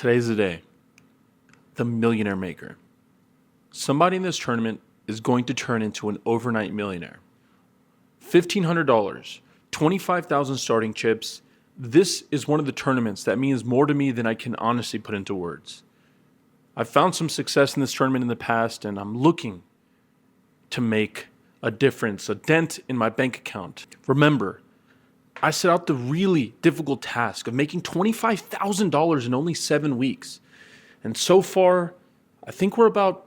Today's the day. The millionaire maker. Somebody in this tournament is going to turn into an overnight millionaire. $1,500, 25,000 starting chips. This is one of the tournaments that means more to me than I can honestly put into words. I've found some success in this tournament in the past, and I'm looking to make a difference, a dent in my bank account. Remember, I set out the really difficult task of making $25,000 in only 7 weeks. And so far, I think we're about,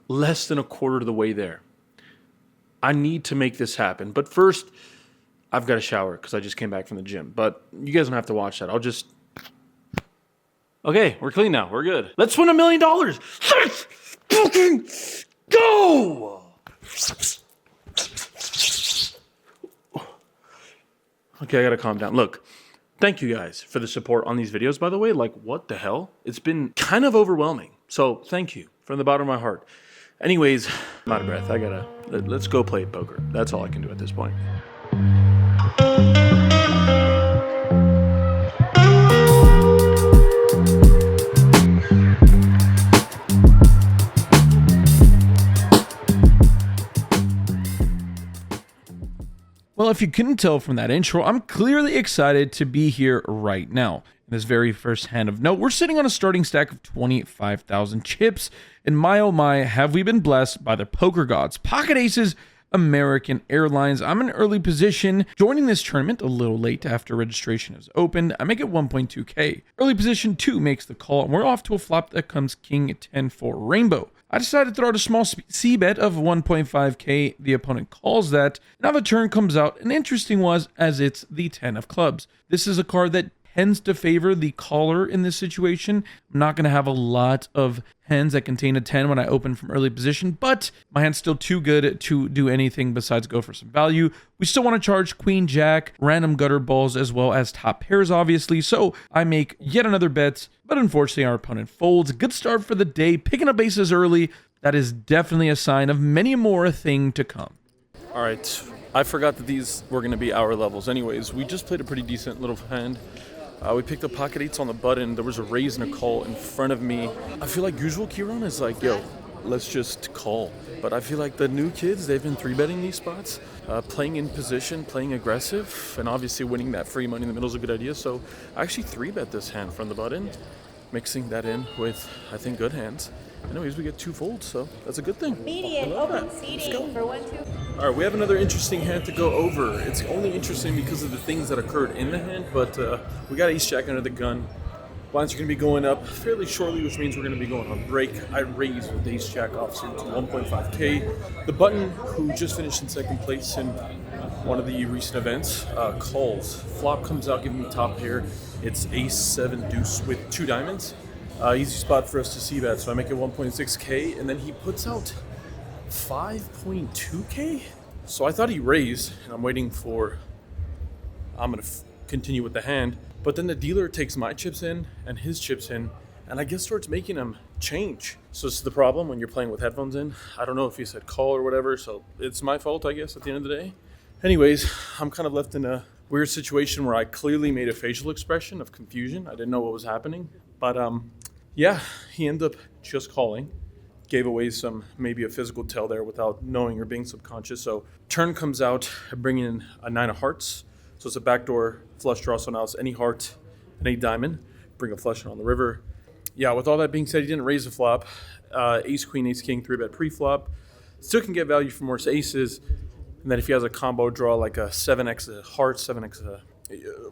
less than a quarter of the way there. I need to make this happen. But first, I've got to shower because I just came back from the gym. But you guys don't have to watch that. I'll just... Okay, we're clean now. We're good. Let's win $1 million. Let's fucking go! Okay, I gotta calm down. Look, thank you guys for the support on these videos, by the way. Like, what the hell? It's been kind of overwhelming. So, thank you from the bottom of my heart. Anyways, I'm out of breath. Let's go play poker. That's all I can do at this point. Well, if you couldn't tell from that intro, I'm clearly excited to be here right now. In this very first hand of note, we're sitting on a starting stack of 25,000 chips, and my oh my, have we been blessed by the poker gods. Pocket aces, American Airlines. I'm in early position, joining this tournament a little late after registration is opened. I make it 1.2k. Early position 2 makes the call, and we're off to a flop that comes king 10 for rainbow. I decided to throw out a small C bet of 1.5k. The opponent calls that. Now the turn comes out, and interesting was as it's the 10 of clubs. This is a card that tends to favor the caller in this situation. I'm not going to have a lot of hands that contain a 10 when I open from early position, but my hand's still too good to do anything besides go for some value. We still want to charge queen, jack, random gutter balls, as well as top pairs, obviously. So I make yet another bet, but unfortunately our opponent folds. Good start for the day, picking up aces early. That is definitely a sign of many more thing to come. All right, I forgot that these were going to be our levels. Anyways, we just played a pretty decent little hand. We picked up pocket eights on the button. There was a raise and a call in front of me. I feel like usual Kieran is like, yo, let's just call. But I feel like the new kids, they've been 3-betting these spots, playing in position, playing aggressive, and obviously winning that free money in the middle is a good idea. So I actually 3-bet this hand from the button, mixing that in with, I think, good hands. Anyways, we get 2 folds, so that's a good thing. Median open seating for 1-2. All right, we have another interesting hand to go over. It's only interesting because of the things that occurred in the hand, but we got ace jack under the gun. Blinds are going to be going up fairly shortly, which means we're going to be going on break. I raise with ace jack offsuit to 1.5k. The button, who just finished in second place in one of the recent events, calls. Flop comes out, giving me top pair. It's ace 7 deuce with 2 diamonds. Easy spot for us to see that, so I make it 1.6k, and then he puts out 5.2k. So I thought he raised, and I'm waiting for, I'm gonna continue with the hand, but then the dealer takes my chips in and his chips in, and I guess starts making him change. So this is the problem when you're playing with headphones in. I don't know if he said call or whatever, so it's my fault, I guess, at the end of the day. Anyways, I'm kind of left in a weird situation where I clearly made a facial expression of confusion. I didn't know what was happening, but yeah, he ended up just calling. Gave away maybe a physical tell there without knowing or being subconscious. So turn comes out, I bring in a 9 of hearts. So it's a backdoor flush draw. So now it's any heart and any diamond. Bring a flush in on the river. Yeah, with all that being said, he didn't raise the flop. Ace, queen, ace, king, 3-bet pre-flop. Still can get value from worse aces. And then if he has a combo draw like a 7x of hearts, 7x of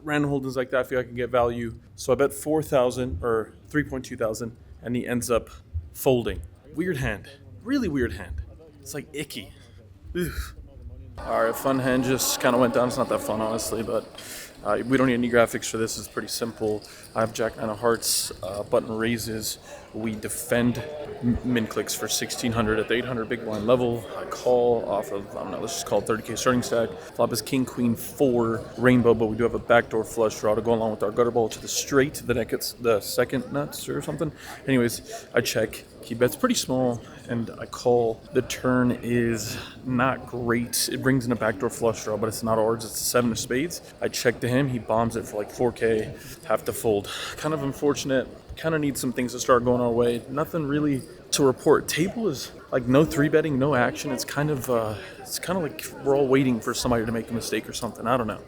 random holdings like that, I feel I can get value. So I bet 4,000 or 3.2 thousand, and he ends up folding. Weird hand, really weird hand. It's like icky. Ugh. All right, fun hand just kind of went down. It's not that fun, honestly, but we don't need any graphics for this. It's pretty simple. I have jack 9 of hearts, button raises. We defend min clicks for 1,600 at the 800 big blind level. I call off of, I don't know, let's just call it 30k starting stack. Flop is king, queen, 4, rainbow, but we do have a backdoor flush draw to go along with our gutter ball to the straight. Then it gets the second nuts or something. Anyways, I check. He bets pretty small, and I call. The turn is not great. It brings in a backdoor flush draw, but it's not ours. It's a 7 of spades. I check to him. him, he bombs it for like 4K, have to fold. Kind of unfortunate. Kind of need some things to start going our way. Nothing really to report. Table is like no 3-betting, no action. It's kind of like we're all waiting for somebody to make a mistake or something. I don't know.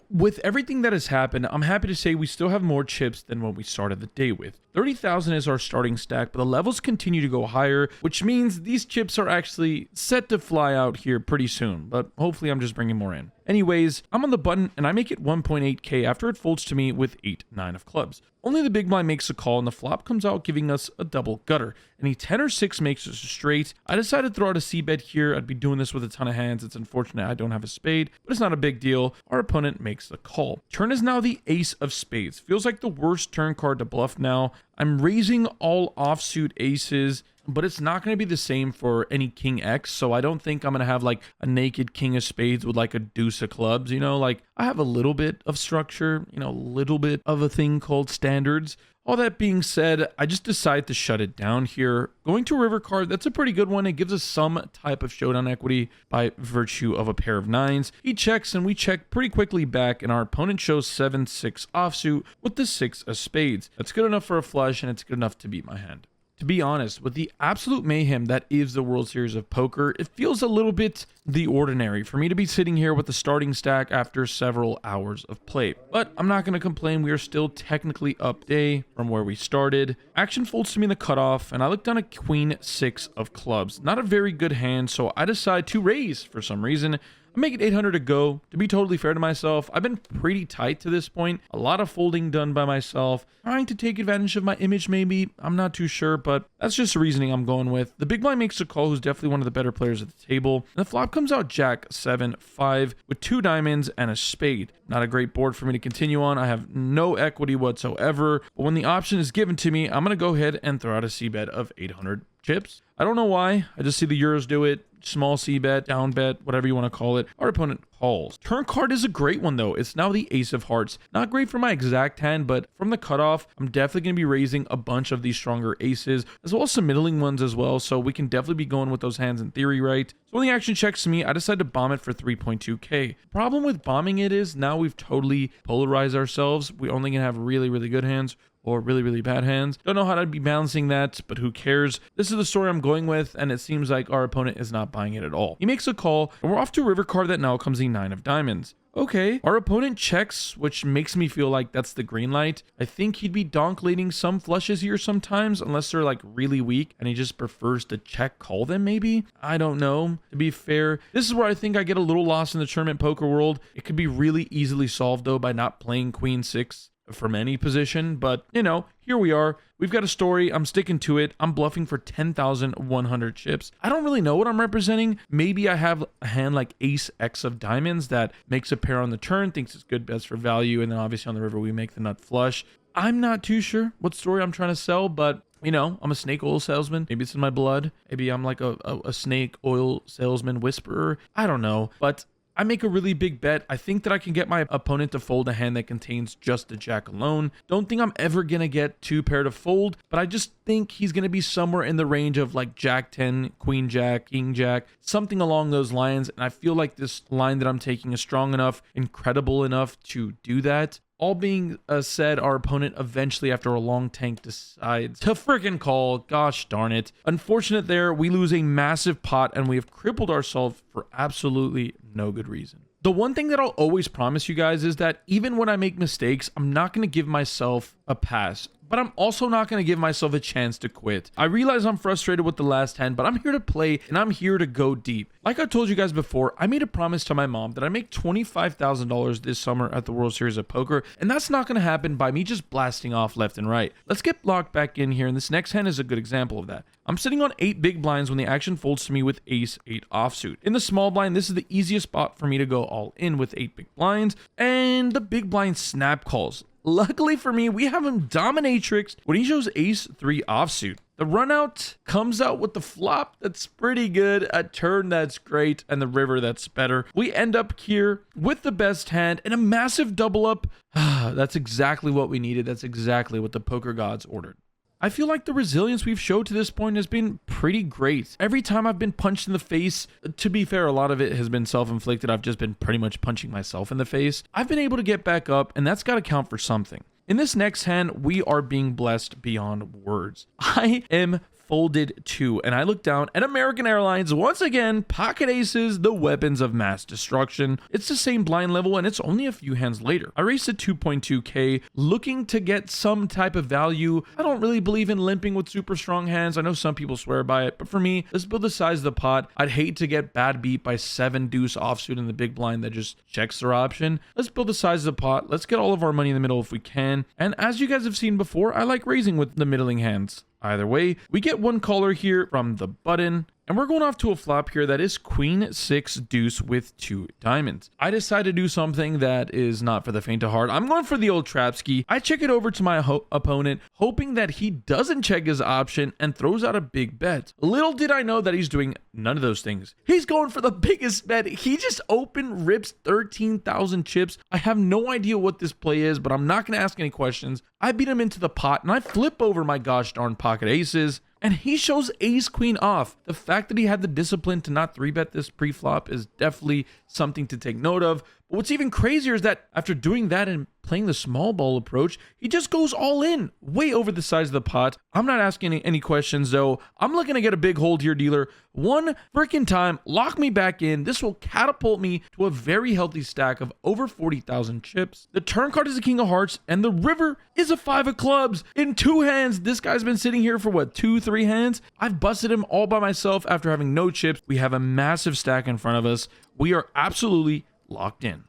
With everything that has happened, I'm happy to say we still have more chips than what we started the day with. 30,000 is our starting stack, but the levels continue to go higher, which means these chips are actually set to fly out here pretty soon, but hopefully I'm just bringing more in. Anyways, I'm on the button and I make it 1.8k after it folds to me with 8-9 of clubs. Only the big blind makes a call and the flop comes out giving us a double gutter. Any 10 or 6 makes us a straight. I decided to throw out a c-bet here. I'd be doing this with a ton of hands. It's unfortunate I don't have a spade, but it's not a big deal. Our opponent makes the call. Turn is now the ace of spades. Feels like the worst turn card to bluff now. I'm raising all offsuit aces, but it's not going to be the same for any king X, so I don't think I'm going to have like a naked king of spades with like a deuce of clubs, you know, like I have a little bit of structure, you know, a little bit of a thing called standards. All that being said, I just decided to shut it down here. Going to a river card, that's a pretty good one. It gives us some type of showdown equity by virtue of a pair of 9s. He checks and we check pretty quickly back, and our opponent shows 7-6 offsuit with the 6 of spades. That's good enough for a flush, and it's good enough to beat my hand. To be honest, with the absolute mayhem that is the World Series of Poker, it feels a little bit the ordinary for me to be sitting here with the starting stack after several hours of play. But I'm not going to complain. We are still technically up day from where we started. Action folds to me in the cutoff, and I look down at queen 6 of clubs. Not a very good hand, so I decide to raise for some reason. I make it 800 to go. To be totally fair to myself, I've been pretty tight to this point. A lot of folding done by myself. Trying to take advantage of my image maybe. I'm not too sure, but that's just the reasoning I'm going with. The big blind makes a call, who's definitely one of the better players at the table. And the flop comes out jack 7-5 with 2 diamonds and a spade. Not a great board for me to continue on. I have no equity whatsoever. But when the option is given to me, I'm going to go ahead and throw out a c-bet of 800 chips. I don't know why. I just see the Euros do it. Small c-bet, down bet, whatever you want to call it. Our opponent calls. Turn card is a great one though. It's now the ace of hearts. Not great for my exact hand, but from the cutoff, I'm definitely going to be raising a bunch of these stronger aces, as well as some middling ones as well, so we can definitely be going with those hands in theory, right? So when the action checks to me, I decide to bomb it for 3.2k. The problem with bombing it is now we've totally polarized ourselves. We're only going to have really, really good hands or really, really bad hands. Don't know how to be balancing that, but who cares? This is the story I'm going with, and it seems like our opponent is not buying it at all. He makes a call, and we're off to a river card that now comes the 9 of diamonds. Okay, our opponent checks, which makes me feel like that's the green light. I think he'd be donk leading some flushes here sometimes, unless they're like really weak, and he just prefers to check call them maybe? I don't know, to be fair. This is where I think I get a little lost in the tournament poker world. It could be really easily solved though by not playing queen 6 from any position, but you know, here we are. We've got a story. I'm sticking to it. I'm bluffing for 10,100 chips. I don't really know what I'm representing. Maybe I have a hand like ace X of diamonds that makes a pair on the turn, thinks it's good bets for value, and then obviously on the river we make the nut flush. I'm not too sure what story I'm trying to sell, but you know, I'm a snake oil salesman. Maybe it's in my blood. Maybe I'm like a snake oil salesman whisperer. I don't know, but I make a really big bet. I think that I can get my opponent to fold a hand that contains just the jack alone. Don't think I'm ever going to get 2 pair to fold, but I just think he's going to be somewhere in the range of like jack 10, queen jack, king jack, something along those lines. And I feel like this line that I'm taking is strong enough, incredible enough to do that. All being said, our opponent eventually, after a long tank, decides to freaking call. Gosh darn it. Unfortunate there, we lose a massive pot and we have crippled ourselves for absolutely no good reason. The one thing that I'll always promise you guys is that even when I make mistakes, I'm not going to give myself a pass, but I'm also not going to give myself a chance to quit. I realize I'm frustrated with the last hand, but I'm here to play and I'm here to go deep. Like I told you guys before, I made a promise to my mom that I make $25,000 this summer at the World Series of Poker, and that's not going to happen by me just blasting off left and right. Let's get locked back in here, and this next hand is a good example of that. I'm sitting on 8 big blinds when the action folds to me with ace 8 offsuit. In the small blind, this is the easiest spot for me to go all in with 8 big blinds, and the big blind snap calls. Luckily for me, we have him dominatrix when he shows ace 3 offsuit. The run out comes out with the flop that's pretty good, a turn that's great, and the river that's better. We end up here with the best hand and a massive double up. That's exactly what we needed. That's exactly what the poker gods ordered. I feel like the resilience we've showed to this point has been pretty great. Every time I've been punched in the face, to be fair, a lot of it has been self-inflicted. I've just been pretty much punching myself in the face. I've been able to get back up, and that's got to count for something. In this next hand, we are being blessed beyond words. I am folded 2, and I look down at American Airlines once again, pocket aces, the weapons of mass destruction. It's the same blind level, and it's only a few hands later. I race to 2.2k, looking to get some type of value. I don't really believe in limping with super strong hands. I know some people swear by it, but for me, let's build the size of the pot. I'd hate to get bad beat by 7 deuce offsuit in the big blind that just checks their option. Let's build the size of the pot. Let's get all of our money in the middle if we can. And as you guys have seen before, I like raising with the middling hands. Either way, we get one caller here from the button, and we're going off to a flop here that is queen 6 deuce with 2 diamonds. I decide to do something that is not for the faint of heart. I'm going for the old trap ski. I check it over to my opponent, hoping that he doesn't check his option and throws out a big bet. Little did I know that he's doing none of those things. He's going for the biggest bet. He just open rips 13,000 chips. I have no idea what this play is, but I'm not going to ask any questions. I beat him into the pot, and I flip over my gosh darn pocket aces. And he shows ace queen off. The fact that he had the discipline to not 3-bet this pre-flop is definitely something to take note of. But what's even crazier is that after doing that and playing the small ball approach, he just goes all in, way over the size of the pot. I'm not asking any questions though. I'm looking to get a big hold here, dealer. One freaking time, lock me back in. This will catapult me to a very healthy stack of over 40,000 chips. The turn card is a king of hearts, and the river is a 5 of clubs. In 2 hands, this guy's been sitting here for what, 2-3 hands? I've busted him all by myself after having no chips. We have a massive stack in front of us. We are absolutely locked in.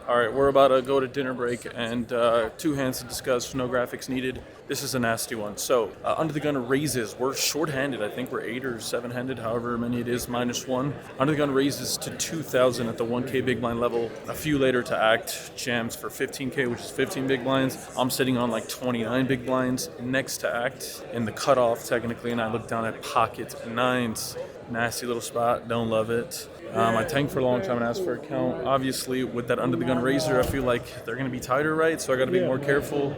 All right, we're about to go to dinner break, and 2 hands to discuss, no graphics needed. This is a nasty one. So, under the gun raises. We're short-handed. I think we're 8 or 7-handed, however many it is, -1. Under the gun raises to 2,000 at the 1K big blind level. A few later to act, jams for 15K, which is 15 big blinds. I'm sitting on like 29 big blinds next to act in the cutoff, technically, and I look down at pocket 9s. Nasty little spot, don't love it. I tanked for a long time and asked for a count. Obviously, with that under the gun raiser, I feel like they're going to be tighter, right? So I got to be more careful.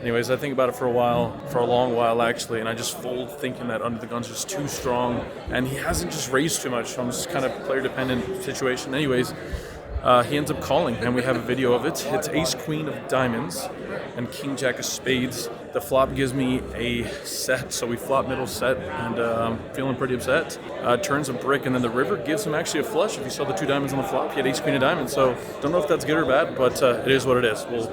Anyways, I think about it for a long while actually, and I just fold thinking that under the gun's just too strong, and he hasn't just raised too much, so I'm just kind of player dependent situation. Anyways, he ends up calling, and we have a video of it. It's ace queen of diamonds and king jack of spades. The flop gives me a set, so we flop middle set, and I'm feeling pretty upset. Turns a brick, and then the river gives him actually a flush. If you saw the 2 diamonds on the flop, he had ace queen of diamonds, so don't know if that's good or bad, but it is what it is. Well,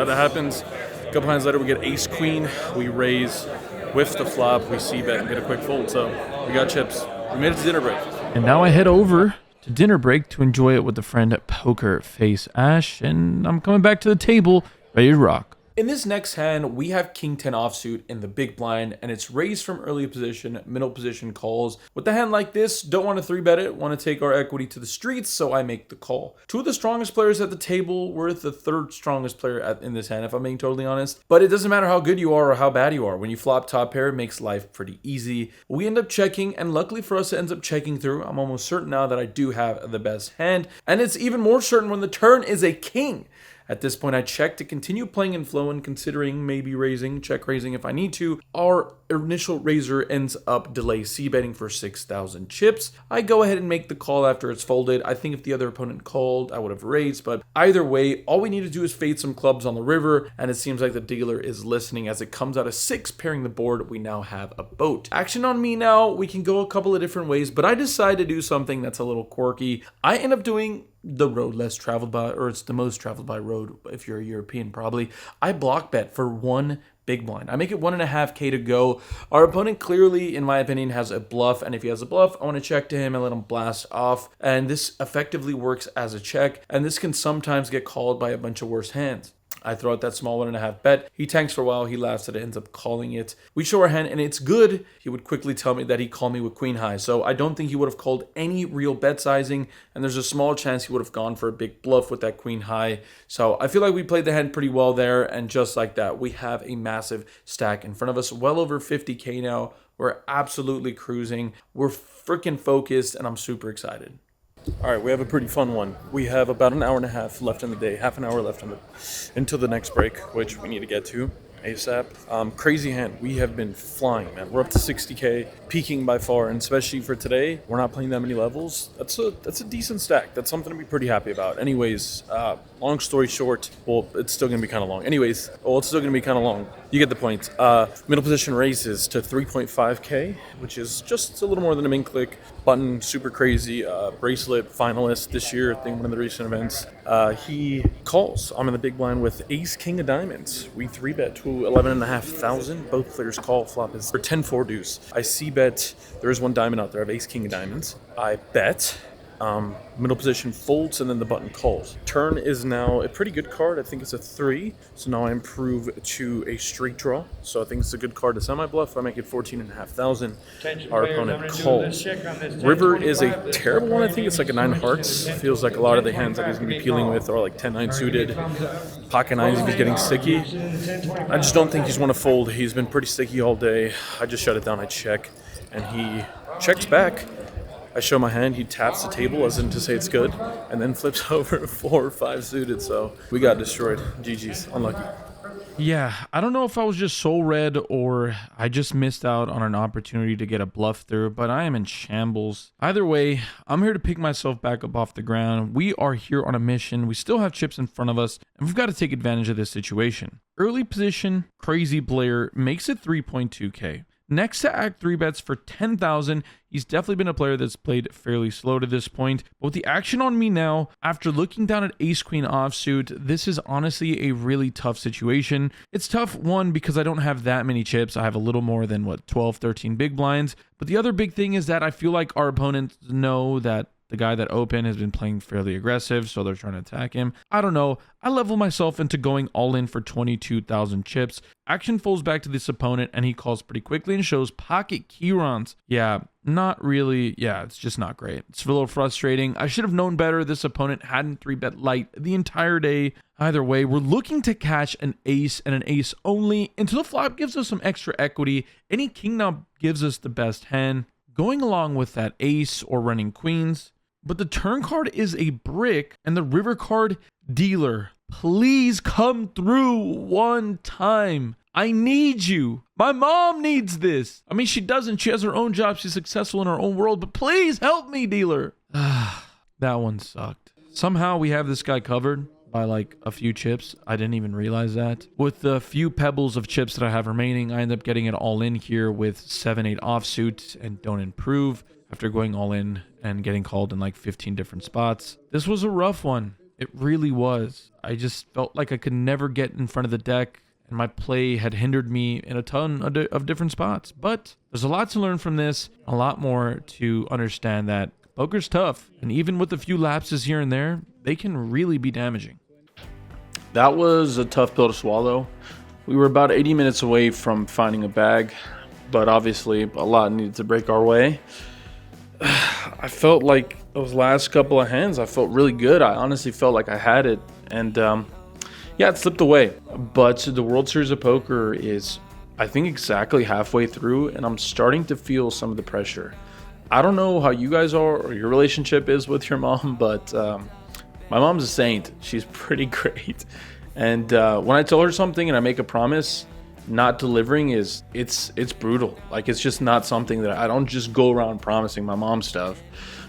that happens. A couple hands later, we get ace queen. We raise with the flop. We c-bet and get a quick fold, so we got chips. We made it to dinner break. And now I head over to dinner break to enjoy it with a friend at Poker Face Ash, and I'm coming back to the table ready to rock. In this next hand, we have king 10 offsuit in the big blind, and it's raised from early position, middle position calls. With a hand like this, don't want to 3-bet it, want to take our equity to the streets, so I make the call. 2 of the strongest players at the table were the 3rd strongest player in this hand, if I'm being totally honest. But it doesn't matter how good you are or how bad you are. When you flop top pair, it makes life pretty easy. We end up checking, and luckily for us, it ends up checking through. I'm almost certain now that I do have the best hand, and it's even more certain when the turn is a king. At this point, I check to continue playing in flow and considering maybe raising, check raising if I need to. Our initial raiser ends up delay c-betting for 6,000 chips. I go ahead and make the call after it's folded. I think if the other opponent called, I would have raised, but either way, all we need to do is fade some clubs on the river, and it seems like the dealer is listening as it comes out of 6 pairing the board. We now have a boat. Action on me now. We can go a couple of different ways, but I decide to do something that's a little quirky. I end up doing the road less traveled by, or it's the most traveled by road if you're a European probably. I block bet for 1 big blind. I make it 1.5K to go. Our opponent clearly, in my opinion, has a bluff, and if he has a bluff, I want to check to him and let him blast off, and this effectively works as a check, and this can sometimes get called by a bunch of worse hands. I throw out that small 1.5 bet. He tanks for a while. He laughs at it, ends up calling it. We show our hand, and it's good. He would quickly tell me that he called me with queen high. So I don't think he would have called any real bet sizing, and there's a small chance he would have gone for a big bluff with that queen high. So I feel like we played the hand pretty well there, and just like that, we have a massive stack in front of us. Well over 50K now. We're absolutely cruising. We're freaking focused, and I'm super excited. All right, we have a pretty fun one. We have about an hour and a half left in the day, half an hour left until the next break, which we need to get to. ASAP. Crazy hand. We have been flying, man. We're up to 60K, peaking by far, and especially for today, we're not playing that many levels. That's a decent stack. That's something to be pretty happy about. Anyways, long story short, well, it's still going to be kind of long. Anyways, well, it's still going to be kind of long. You get the point. Middle position raises to 3.5K, which is just a little more than a min click. Button, super crazy. Bracelet finalist this year, I think one of the recent events. He calls. I'm in the big blind with ace king of diamonds. We 3-bet to 11,500. Both players call. Flop is for 10-4 deuce. I see bet. There is one diamond out there. I have ace king of diamonds. I bet. Middle position folds and then the button calls. Turn is now a pretty good card. I think it's a 3. So now I improve to a straight draw. So I think it's a good card to semi-bluff. I make it 14,500. Our opponent calls. River is a terrible one. I think it's like a 9 hearts. Feels like a lot of the hands that he's going to be peeling with are like 10-9 suited. Pocket 9s if he's getting sticky. I just don't think he's want to fold. He's been pretty sticky all day. I just shut it down. I check. And he checks back. I show my hand, he taps the table as in to say it's good, and then flips over 4 or 5 suited, so we got destroyed. GG's, unlucky. Yeah, I don't know if I was just soul red or I just missed out on an opportunity to get a bluff through, but I am in shambles. Either way, I'm here to pick myself back up off the ground. We are here on a mission. We still have chips in front of us, and we've got to take advantage of this situation. Early position, crazy player, makes it 3.2K. Next to act 3 bets for 10,000. He's definitely been a player that's played fairly slow to this point. But with the action on me now, after looking down at ace queen offsuit, this is honestly a really tough situation. It's tough, one, because I don't have that many chips. I have a little more than, 12, 13 big blinds. But the other big thing is that I feel like our opponents know that the guy that opened has been playing fairly aggressive, so they're trying to attack him. I don't know. I level myself into going all in for 22,000 chips. Action folds back to this opponent, and he calls pretty quickly and shows pocket keyrons. Yeah, not really. Yeah, it's just not great. It's a little frustrating. I should have known better. This opponent hadn't 3-bet light the entire day. Either way, we're looking to catch an ace and an ace only until the flop gives us some extra equity. Any king now gives us the best hand. Going along with that ace or running queens. But the turn card is a brick and the river card dealer. Please come through one time. I need you. My mom needs this. I mean, she doesn't. She has her own job. She's successful in her own world. But please help me, dealer. That one sucked. Somehow we have this guy covered by like a few chips. I didn't even realize that. With the few pebbles of chips that I have remaining, I end up getting it all in here with 7-8 offsuit and don't improve after going all in and getting called in like 15 different spots. This was a rough one. It really was. I just felt like I could never get in front of the deck, and my play had hindered me in a ton of different spots. But there's a lot to learn from this, a lot more to understand that poker's tough, and even with a few lapses here and there, they can really be damaging. That was a tough pill to swallow. We were about 80 minutes away from finding a bag, but obviously a lot needed to break our way. I felt like those last couple of hands, I felt really good. I honestly felt like I had it, and yeah, it slipped away. But the World Series of Poker is, I think, exactly halfway through, and I'm starting to feel some of the pressure. I don't know how you guys are or your relationship is with your mom, but my mom's a saint. She's pretty great. And when I tell her something and I make a promise, not delivering it's brutal. Like, it's just not something that I don't just go around promising my mom stuff.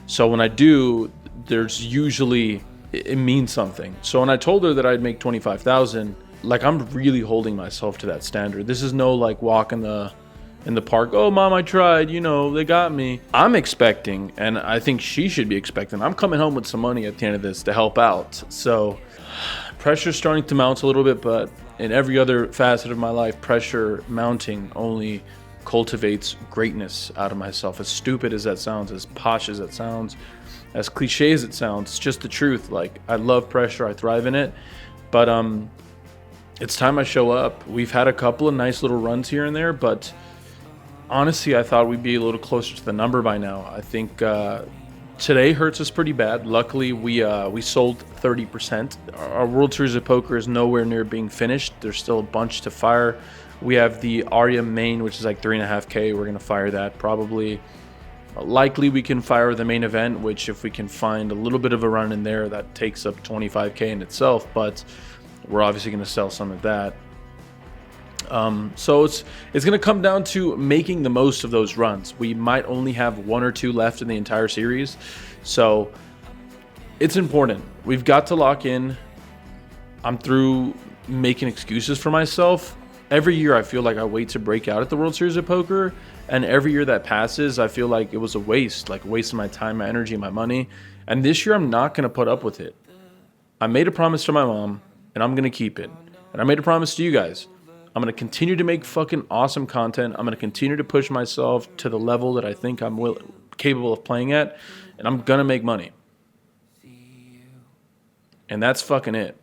So when I do, there's usually, it means something. So when I told her that I'd make 25,000, like, I'm really holding myself to that standard. This is no like walk in the park, oh mom, I tried, you know, they got me. I'm expecting, and I think she should be expecting, I'm coming home with some money at the end of this to help out. So pressure's starting to mount a little bit, but in every other facet of my life, pressure mounting only cultivates greatness out of myself. As stupid as that sounds, as posh as that sounds, as cliche as it sounds, it's just the truth. Like, I love pressure, I thrive in it, but it's time I show up. We've had a couple of nice little runs here and there, but honestly, I thought we'd be a little closer to the number by now. I think today hurts us pretty bad. Luckily, we sold 30%. Our World Series of Poker is nowhere near being finished. There's still a bunch to fire. We have the Aria main, which is like 3.5K. We're going to fire that probably. Likely we can fire the main event, which if we can find a little bit of a run in there, that takes up 25K in itself. But we're obviously going to sell some of that. So it's going to come down to making the most of those runs. We might only have 1 or 2 left in the entire series. So it's important. We've got to lock in. I'm through making excuses for myself. Every year I feel like I wait to break out at the World Series of Poker, and every year that passes I feel like it was a waste, like wasting my time, my energy, my money. And this year I'm not going to put up with it. I made a promise to my mom, and I'm going to keep it. And I made a promise to you guys. I'm going to continue to make fucking awesome content. I'm going to continue to push myself to the level that I think I'm capable of playing at, and I'm going to make money. And that's fucking it.